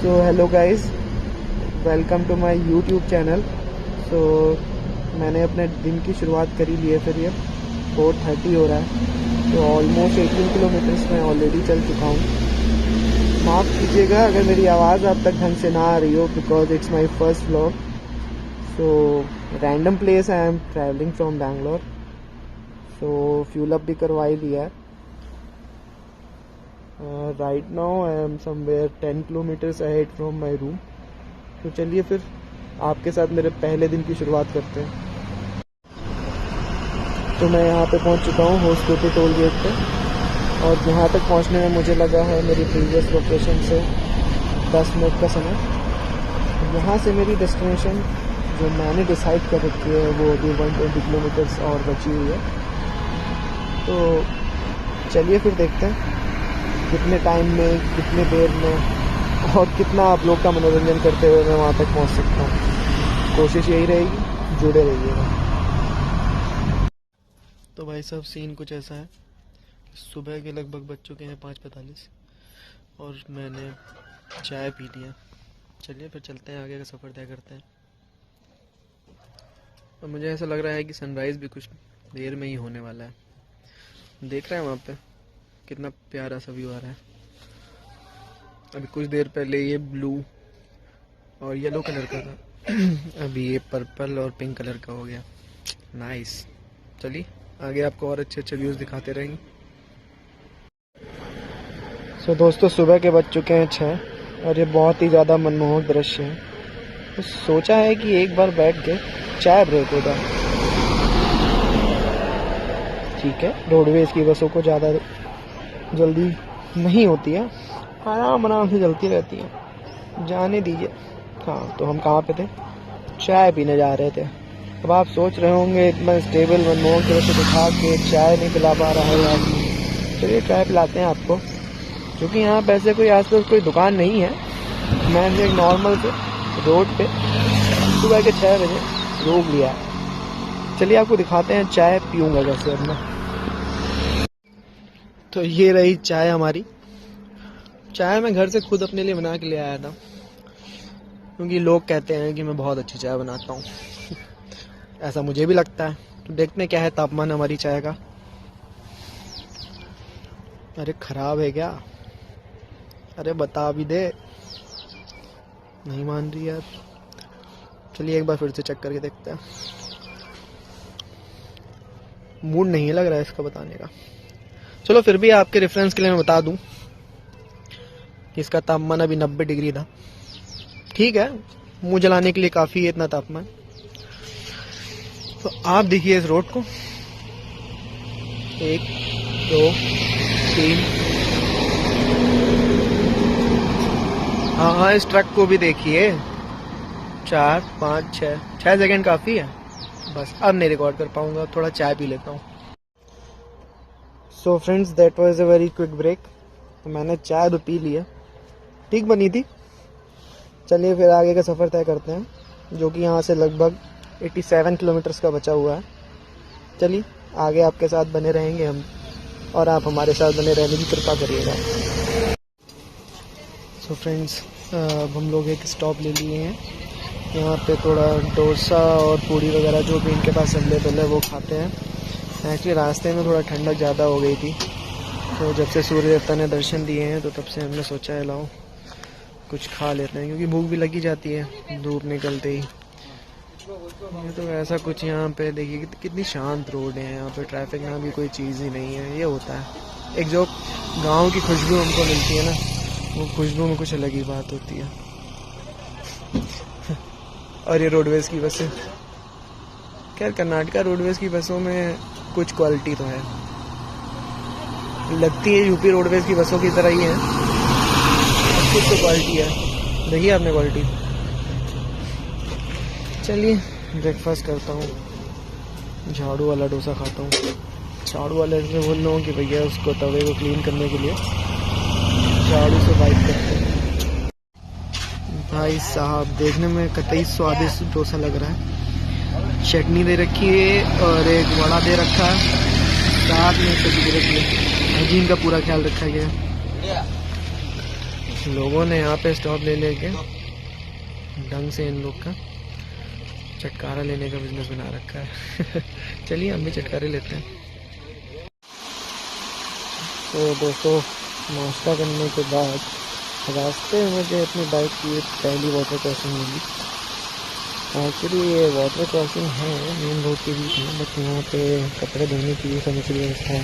So hello guys, welcome to my YouTube channel. So मैंने अपने दिन की शुरुआत करी ली है। फिर ये 4:30 हो रहा है, तो ऑलमोस्ट 18 किलोमीटर्स मैं ऑलरेडी चल चुका हूँ। माफ़ कीजिएगा अगर मेरी आवाज़ आप तक ढंग से ना आ रही हो, because it's my first vlog. So random place I am travelling from Bangalore. So fuel up भी करवा ही दिया है। Right now I am somewhere 10 kilometres ahead from my room. तो चलिए फिर आपके साथ मेरे पहले दिन की शुरुआत करते हैं। तो मैं यहाँ पे पहुँच चुका हूँ होस्कोटे टोल गेट पे, और यहाँ तक पहुँचने में मुझे लगा है मेरी प्रीवियस लोकेशन से 10 मिनट का समय। यहाँ से मेरी डेस्टिनेशन जो मैंने डिसाइड कर रखी है वो अभी 120 किलोमीटर्स और बची हुई है। तो चलिए फिर देखते हैं कितने टाइम में, कितने देर में और कितना आप लोग का मनोरंजन करते हुए मैं वहाँ तक पहुँच सकता हूँ। कोशिश यही रहेगी, जुड़े रहिएगा। तो भाई साहब सीन कुछ ऐसा है, सुबह के लगभग बज चुके हैं 5:45 और मैंने चाय पी लिया। चलिए फिर चलते हैं, आगे का सफ़र तय करते हैं। और मुझे ऐसा लग रहा है कि सनराइज़ भी कुछ देर में ही होने वाला है। देख रहे हैं वहाँ पे कितना प्यारा सा व्यू आ रहा है। अभी कुछ देर पहले ये ब्लू और येलो कलर का था अभी ये पर्पल और पिंक कलर का हो गया। नाइस। चलिए आगे आपको और अच्छे अच्छे व्यूज़ दिखाते रहेंगे। सो दोस्तों, सुबह के बज चुके हैं 6 और ये बहुत ही ज़्यादा मनमोहक दृश्य है। तो सोचा है कि एक बार बैठ के चाय ब्रेक होगा। ठीक है, रोडवेज की बसों को ज़्यादा जल्दी नहीं होती है, आराम आराम से चलती रहती है, जाने दीजिए। हाँ, तो हम कहाँ पे थे? चाय पीने जा रहे थे। अब आप सोच रहे होंगे इतना स्टेबल मनमोहक दृश्य दिखा के चाय नहीं पिला पा रहा है यार। चलिए चाय पिलाते हैं आपको, क्योंकि यहाँ पे ऐसे कोई आसपास कोई दुकान नहीं है। मैंने एक नॉर्मल से रोड पे सुबह के 6 बजे रोक लिया है। चलिए आपको दिखाते हैं चाय पीऊँगा कैसे अपना। तो ये रही चाय हमारी। चाय मैं घर से खुद अपने लिए बना के ले आया था, क्योंकि लोग कहते हैं कि मैं बहुत अच्छी चाय बनाता हूँ। ऐसा मुझे भी लगता है। तो देखते हैं क्या है तापमान हमारी चाय का। अरे खराब है क्या? अरे बता भी दे। नहीं मान रही यार। चलिए एक बार फिर से चेक करके देखते हैं। मूड नहीं लग रहा है इसका बताने का। चलो फिर भी आपके रेफरेंस के लिए मैं बता दूं कि इसका तापमान अभी 90 डिग्री था। ठीक है, मुंह जलाने के लिए काफ़ी है इतना तापमान। तो आप देखिए इस रोड को, 1 2 3, हाँ इस ट्रक को भी देखिए, 4 5 6 सेकेंड काफ़ी है। बस अब नहीं रिकॉर्ड कर पाऊंगा, थोड़ा चाय पी लेता हूँ। So friends, that was a very quick break. तो मैंने चाय तो पी ली है, ठीक बनी थी। चलिए फिर आगे का सफ़र तय करते हैं, जो कि यहाँ से लगभग 87 किलोमीटर्स का बचा हुआ है। चलिए आगे आपके साथ बने रहेंगे हम, और आप हमारे साथ बने रहने की कृपा करिएगा। सो फ्रेंड्स, अब हम लोग एक स्टॉप ले लिए हैं। यहाँ पे थोड़ा डोसा और पूड़ी वगैरह जो भी इनके पास अवेलेबल है वो खाते हैं। एक्चुअली रास्ते में थोड़ा ठंडक ज़्यादा हो गई थी, तो जब से सूर्य देवता ने दर्शन दिए हैं तो तब से हमने सोचा है लाओ कुछ खा लेते हैं, क्योंकि भूख भी लगी जाती है धूप निकलते ही। ये तो ऐसा कुछ यहाँ पे देखिए कितनी शांत रोड है। यहाँ पे ट्रैफिक ना भी कोई चीज़ ही नहीं है। ये होता है एक जो गांव की खुशबू हमको मिलती है ना, वो खुशबू में कुछ अलग ही बात होती है। और ये रोडवेज़ की बसें, खैर कर्नाटका रोडवेज़ की बसों में कुछ क्वालिटी तो है, लगती है यूपी रोडवेज़ की बसों की तरह ही है, कुछ तो क्वालिटी है। देखिए आपने क्वालिटी। चलिए ब्रेकफास्ट करता हूँ, झाड़ू वाला डोसा खाता हूँ। झाड़ू वाले से बोल रहा हूँ कि भैया उसको तवे को क्लीन करने के लिए झाड़ू से वाइप करते हैं। भाई साहब देखने में कतई स्वादिष्ट डोसा लग रहा है। चटनी दे रखी है और एक वड़ा दे रखा है, साथ में सब्जी दे रखी है। हाइजीन का पूरा ख्याल रखा गया है। लोगों ने यहाँ पे स्टॉप ले लेके ढंग से इन लोग का चटकारा लेने का बिजनेस बना रखा है। चलिए हम भी चटकारे लेते हैं। तो दोस्तों, नाश्ता करने के बाद रास्ते में मुझे अपनी बाइक की पहली वाटर क्रॉसिंग मिली। एक्चुअली ये वाटर क्रॉसिंग है मेन रोड के बीच में, बट यहाँ पे कपड़े धोने की समझ व्यवस्था है।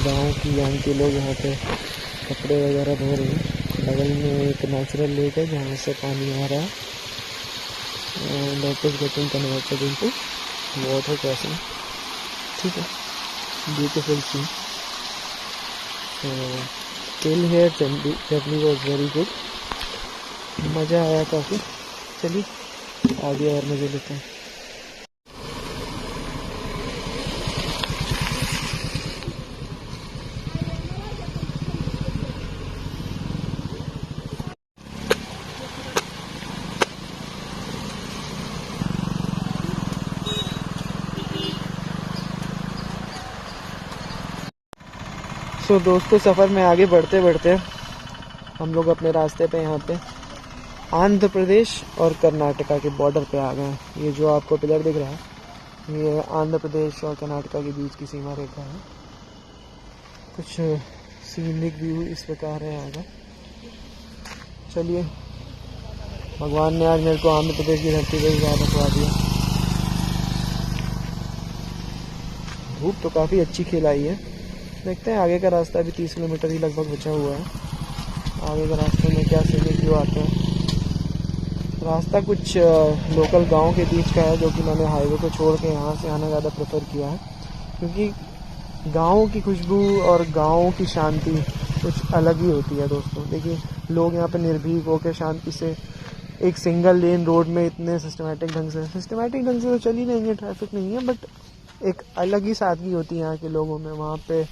गाँव की आंटी लोग यहाँ पे कपड़े वगैरह धो रही हैं। बगल में एक नेचुरल लेक है जहाँ से पानी आ रहा है, and that is getting converted into water crossing. ठीक है, beautiful scene. So till here journey was very good. मज़ा आया काफ़ी। चलिए आगे और मज़े लेते हैं। तो दोस्तों, सफ़र में आगे बढ़ते बढ़ते हम लोग अपने रास्ते पे यहाँ पे आंध्र प्रदेश और कर्नाटका के बॉर्डर पे आ गए हैं। ये जो आपको पिलर दिख रहा है, ये आंध्र प्रदेश और कर्नाटका के बीच की सीमा रेखा है। कुछ सीनिक व्यू इस प्रकार है यहाँ का। चलिए, भगवान ने आज मेरे को आंध्र प्रदेश की धरती पे ज़्यादा रखवा दिया। धूप तो काफ़ी अच्छी खिलाई है। देखते हैं आगे का रास्ता भी 30 किलोमीटर ही लगभग बचा हुआ है। आगे के रास्ते में क्या सीनिक व्यू आता है। रास्ता कुछ लोकल गांव के बीच का है, जो कि मैंने हाईवे को छोड़ के यहाँ से आना ज़्यादा प्रेफर किया है, क्योंकि गाँव की खुशबू और गाँव की शांति कुछ अलग ही होती है। दोस्तों देखिए, लोग यहाँ पे निर्भीक होकर शांति से एक सिंगल लेन रोड में इतने सिस्टमेटिक ढंग से तो चल ही नहीं है, ट्रैफिक नहीं है, बट एक अलग ही सादगी होती है यहाँ के लोगों में। वहाँ पे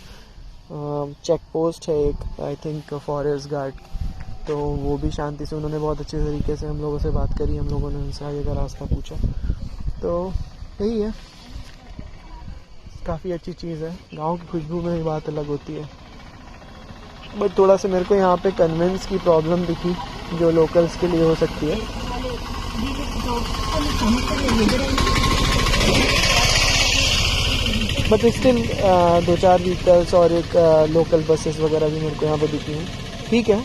चेक पोस्ट है एक, आई थिंक फॉरेस्ट गार्ड, तो वो भी शांति से, उन्होंने बहुत अच्छे तरीके से हम लोगों से बात करी। हम लोगों ने उनसे आगे का रास्ता पूछा, तो यही है, काफ़ी अच्छी चीज़ है। गांव की खुशबू में ही बात अलग होती है। बट थोड़ा सा मेरे को यहाँ पे कन्वेंस की प्रॉब्लम दिखी, जो लोकल्स के लिए हो सकती है। बट स्टिल 2-4 व्हीकल्स और एक लोकल बसेस वगैरह भी मेरे को यहाँ पे दिखी हैं। ठीक है,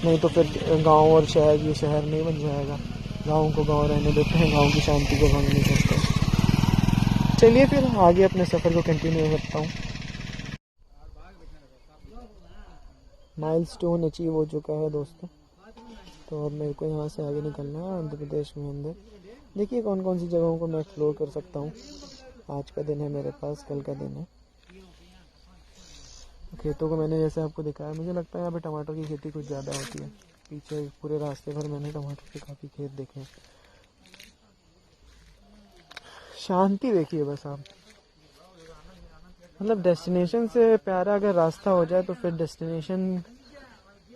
नहीं तो फिर गांव और शहर, ये शहर नहीं बन जाएगा। गांव को गांव रहने देते हैं, गांव की शांति को भंग नहीं करते। चलिए फिर आगे अपने सफ़र को कंटिन्यू करता हूँ। माइलस्टोन अचीव हो चुका है दोस्तों, तो अब मेरे को यहाँ से आगे निकलना है आंध्र प्रदेश में अंदर। देखिए कौन कौन सी जगहों को मैं एक्सप्लोर कर सकता हूँ। आज का दिन है मेरे पास, कल का दिन है। खेतों को मैंने जैसे आपको दिखाया, मुझे लगता है यहाँ पे टमाटर की खेती कुछ ज़्यादा होती है। पीछे पूरे रास्ते भर मैंने टमाटर के काफ़ी खेत देखे। शांति देखिए बस आप, मतलब डेस्टिनेशन से प्यारा अगर रास्ता हो जाए तो फिर डेस्टिनेशन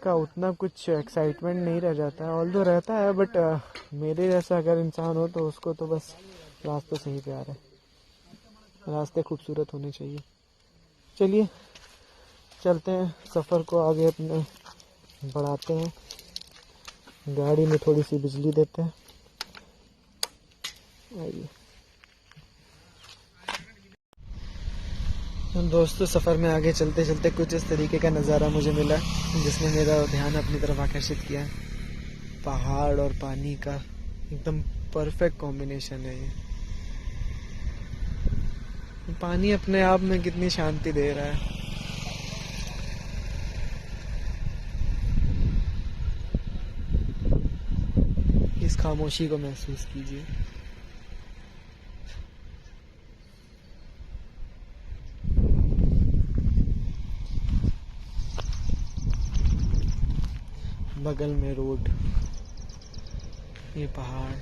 का उतना कुछ एक्साइटमेंट नहीं रह जाता है। ऑल्दो रहता है, बट मेरे जैसा अगर इंसान हो तो उसको तो बस रास्ते से ही प्यार है। रास्ते खूबसूरत होने चाहिए। चलिए चलते हैं, सफ़र को आगे अपने बढ़ाते हैं। गाड़ी में थोड़ी सी बिजली देते हैं। आइए दोस्तों, सफ़र में आगे चलते चलते कुछ इस तरीके का नज़ारा मुझे मिला जिसने मेरा ध्यान अपनी तरफ आकर्षित किया। पहाड़ और पानी का एकदम परफेक्ट कॉम्बिनेशन है ये। पानी अपने आप में कितनी शांति दे रहा है। इस खामोशी को महसूस कीजिए। बगल में रोड, ये पहाड़।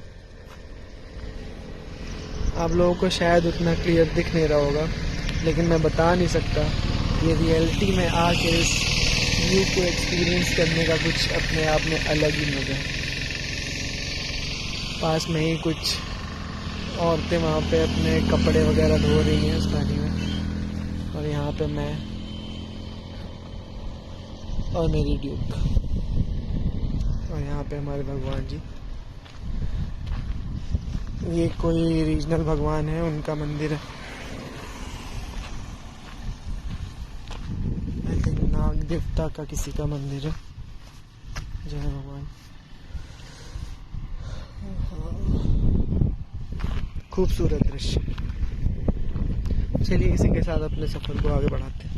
आप लोगों को शायद उतना क्लियर दिख नहीं रहा होगा, लेकिन मैं बता नहीं सकता। ये रियलिटी में आके इस व्यू को एक्सपीरियंस करने का कुछ अपने आप में अलग ही मज़ा है। पास में ही कुछ औरतें वहाँ पे अपने कपड़े वगैरह धो रही हैं उस पानी में, और यहाँ पे मैं और मेरी ड्यूक। और यहाँ पे हमारे भगवान जी, ये कोई रीजनल भगवान है, उनका मंदिर है। आई थिंक नाग देवता का किसी का मंदिर है। जय भगवान। खूबसूरत दृश्य। चलिए इसी के साथ अपने सफर को आगे बढ़ाते हैं।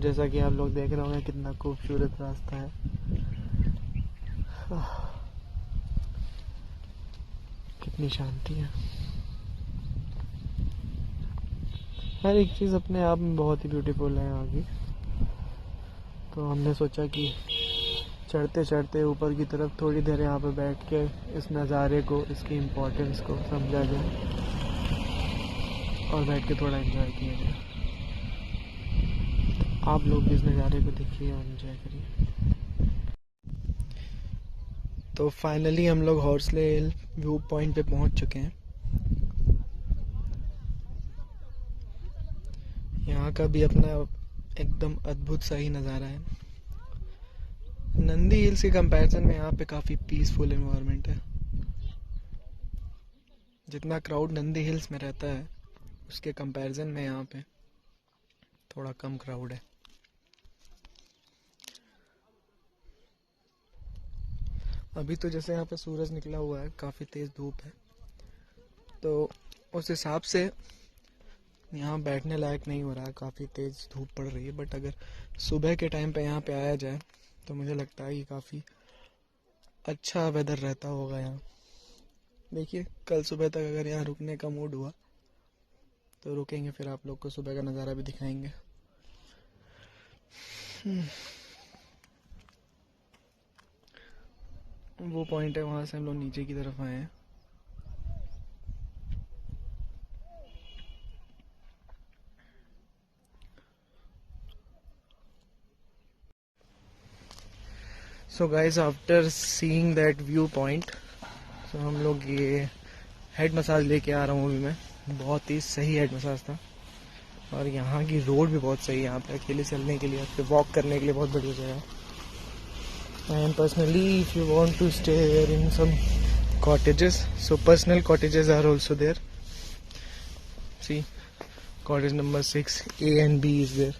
जैसा कि आप लोग देख रहे होंगे कितना खूबसूरत रास्ता है। कितनी शांति है। हर एक चीज़ अपने आप में बहुत ही ब्यूटीफुल है यहाँ की। तो हमने सोचा कि चढ़ते चढ़ते ऊपर की तरफ थोड़ी देर यहाँ पे बैठ के इस नज़ारे को, इसकी इम्पोर्टेंस को समझा जाए और बैठ के थोड़ा एंजॉय किया जाए। आप लोग इस नज़ारे को देखिए और एंजॉय करिए। तो फाइनली हम लोग हॉर्सले हिल व्यू पॉइंट पे पहुंच चुके हैं। यहाँ का भी अपना एकदम अद्भुत सा ही नज़ारा है। नंदी हिल्स के कंपैरिजन में यहाँ पे काफ़ी पीसफुल एनवायरनमेंट है। जितना क्राउड नंदी हिल्स में रहता है उसके कंपैरिजन में यहाँ पे थोड़ा कम क्राउड है। अभी तो जैसे यहाँ पे सूरज निकला हुआ है, काफ़ी तेज़ धूप है, तो उस हिसाब से यहाँ बैठने लायक नहीं हो रहा है, काफ़ी तेज़ धूप पड़ रही है। बट अगर सुबह के टाइम पे यहाँ पे आया जाए तो मुझे लगता है कि काफ़ी अच्छा वेदर रहता होगा यहाँ। देखिए कल सुबह तक अगर यहाँ रुकने का मूड हुआ तो रुकेंगे, फिर आप लोग को सुबह का नज़ारा भी दिखाएंगे। वो पॉइंट है, वहाँ से हम लोग नीचे की तरफ आए हैं। So guys after seeing that view point, so हम लोग ये हेड मसाज लेके आ रहा हूँ अभी मैं। बहुत ही सही हेड मसाज था और यहाँ की रोड भी बहुत सही है। यहाँ पे अकेले चलने के लिए, आपके वॉक करने के लिए बहुत बढ़िया जगह है। And personally, if you want to stay here in some cottages, so personal cottages are also there. See, cottage number 6, A and B is there.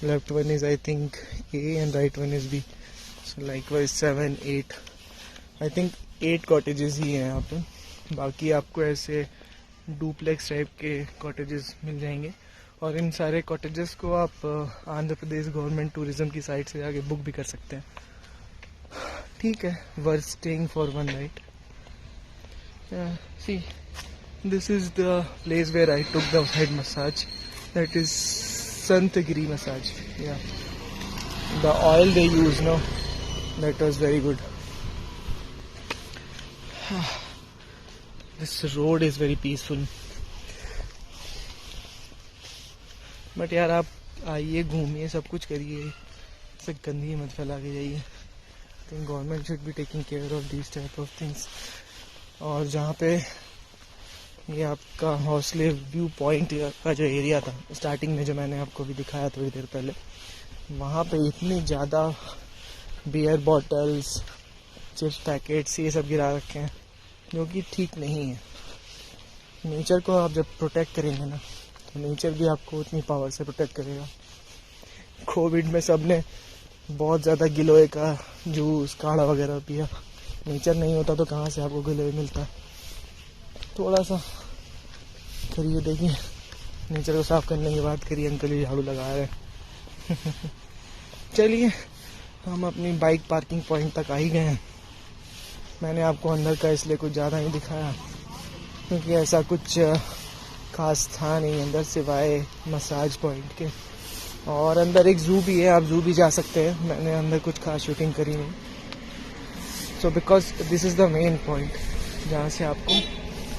Left one is I think A and right one is B. Likewise 7-8 I think 8 cottages ही हैं यहाँ पे। बाकी आपको ऐसे duplex type के cottages मिल जाएंगे और इन सारे कॉटेजेस को आप आंध्र प्रदेश गवर्नमेंट टूरिज्म की साइट से जाके बुक भी कर सकते हैं। ठीक है, worth staying for 1 night. See this is the place where I took the head massage, that is Santhigiri massage. या the oil they use no, that was very good. This road is very peaceful. But यार आप आइए, घूमिए, सब कुछ करिए, ऐसे गंदगी मत फैला के जाइए। I think government should be taking care of this type of things. और जहाँ पे ये आपका हौसले व्यू पॉइंट का जो एरिया था स्टार्टिंग में, जो मैंने आपको भी दिखाया थोड़ी देर पहले, वहाँ पे इतनी ज़्यादा बियर बॉटल्स, चिप्स पैकेट्स, ये सब गिरा रखे हैं, जो कि ठीक नहीं है। नेचर को आप जब प्रोटेक्ट करेंगे ना, तो नेचर भी आपको उतनी पावर से प्रोटेक्ट करेगा। कोविड में सब ने बहुत ज़्यादा गिलोय का जूस, काढ़ा वगैरह पिया। नेचर नहीं होता तो कहाँ से आपको गिलोय मिलता। थोड़ा सा करिए, देखिए, नेचर को साफ करने की बात करिए। अंकल जी झाड़ू लगा रहे हैं। चलिए, हम अपनी बाइक पार्किंग पॉइंट तक आ ही गए हैं। मैंने आपको अंदर का इसलिए कुछ ज़्यादा नहीं दिखाया, क्योंकि ऐसा कुछ खास था नहीं अंदर सिवाय मसाज पॉइंट के। और अंदर एक जू भी है, आप जू भी जा सकते हैं। मैंने अंदर कुछ खास शूटिंग करी नहीं। So because this is the main point जहाँ से आपको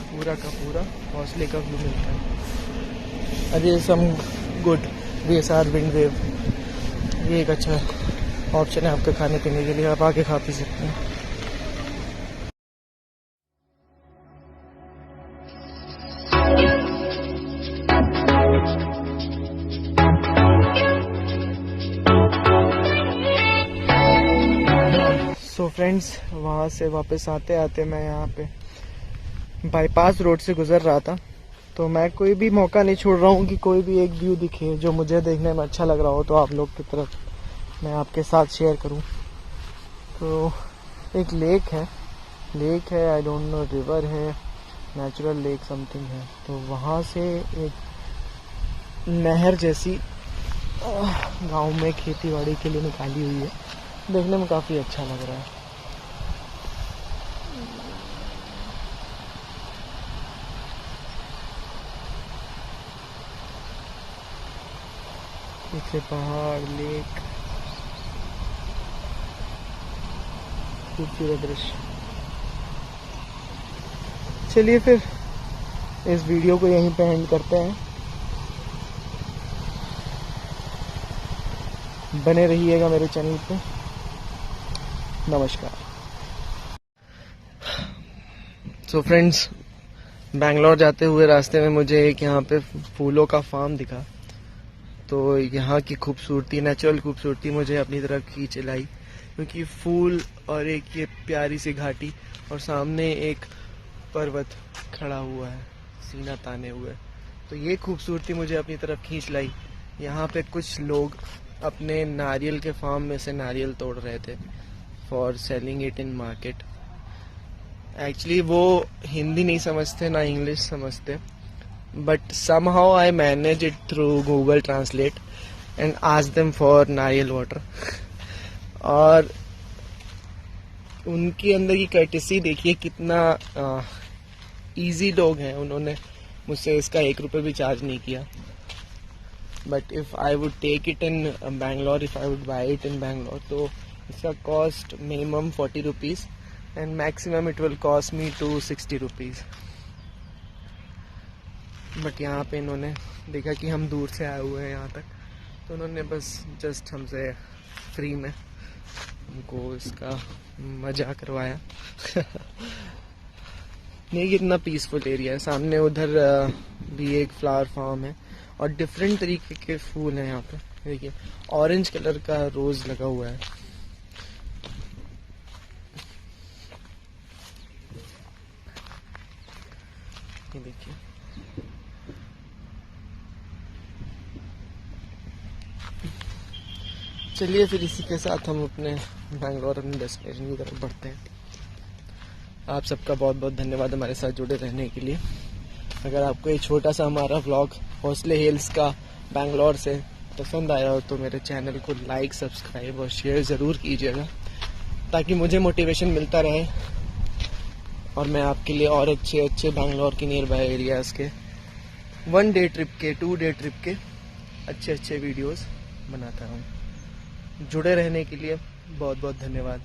पूरा का पूरा हौसले का व्यू मिलता है। अरे some good VSR wind wave, ये एक अच्छा ऑप्शन है आपके खाने पीने के लिए, आप आके खा पी सकते हैं। सो फ्रेंड्स, वहाँ से वापस आते आते मैं यहाँ पे बाईपास रोड से गुजर रहा था, तो मैं कोई भी मौका नहीं छोड़ रहा हूँ कि कोई भी एक व्यू दिखे जो मुझे देखने में अच्छा लग रहा हो तो आप लोग की तरफ मैं आपके साथ शेयर करूँ। तो एक लेक है, आई डोंट नो, रिवर है, नेचुरल लेक समथिंग है। तो वहाँ से एक नहर जैसी गांव में खेतीबाड़ी के लिए निकाली हुई है, देखने में काफ़ी अच्छा लग रहा है। पीछे पहाड़, लेक, खूबसूरत दृश्य। चलिए फिर इस वीडियो को यहीं पे एंड करते हैं। बने रहिएगा मेरे चैनल पे। नमस्कार। सो फ्रेंड्स, बैंगलोर जाते हुए रास्ते में मुझे एक यहाँ पे फूलों का फार्म दिखा, तो यहाँ की खूबसूरती, नेचुरल खूबसूरती मुझे अपनी तरफ खींच लाई, क्योंकि फूल और एक ये प्यारी सी घाटी और सामने एक पर्वत खड़ा हुआ है सीना ताने हुए, तो ये खूबसूरती मुझे अपनी तरफ खींच लाई। यहाँ पे कुछ लोग अपने नारियल के फार्म में से नारियल तोड़ रहे थे for selling it in market. Actually वो हिंदी नहीं समझते ना इंग्लिश समझते, but somehow I manage it through Google Translate and ask them for नारियल वाटर। और उनके अंदर की कर्टेसी देखिए, कितना इजी लोग हैं। उन्होंने मुझसे इसका 1 रुपये भी चार्ज नहीं किया। But if I would take it in Bangalore, if I would buy it in Bangalore, तो इसका cost minimum 40 rupees and maximum it will cost me 260 rupees. But यहाँ पे इन्होंने देखा कि हम दूर से आए हुए हैं यहाँ तक, तो उन्होंने बस जस्ट हमसे फ्री में हमको इसका मज़ा करवाया। नहीं, कितना पीसफुल एरिया है। सामने उधर भी एक फ्लावर फार्म है और डिफरेंट तरीके के फूल हैं यहाँ पे। देखिए, ऑरेंज कलर का रोज़ लगा हुआ है। ये देखिए, चलिए फिर इसी के साथ हम अपने बैंगलोर अपने डेस्टिनेशन की तरफ बढ़ते हैं। आप सबका बहुत बहुत धन्यवाद हमारे साथ जुड़े रहने के लिए। अगर आपको ये छोटा सा हमारा व्लॉग हौसले हिल्स का बैंगलोर से पसंद आया हो तो मेरे चैनल को लाइक, सब्सक्राइब और शेयर ज़रूर कीजिएगा, ताकि मुझे मोटिवेशन मिलता रहे और मैं आपके लिए और अच्छे अच्छे बैंगलोर के नियर बाय एरियाज़ के 1 डे ट्रिप के 2 डे ट्रिप के अच्छे अच्छे वीडियोस बनाता हूँ। जुड़े रहने के लिए बहुत बहुत धन्यवाद।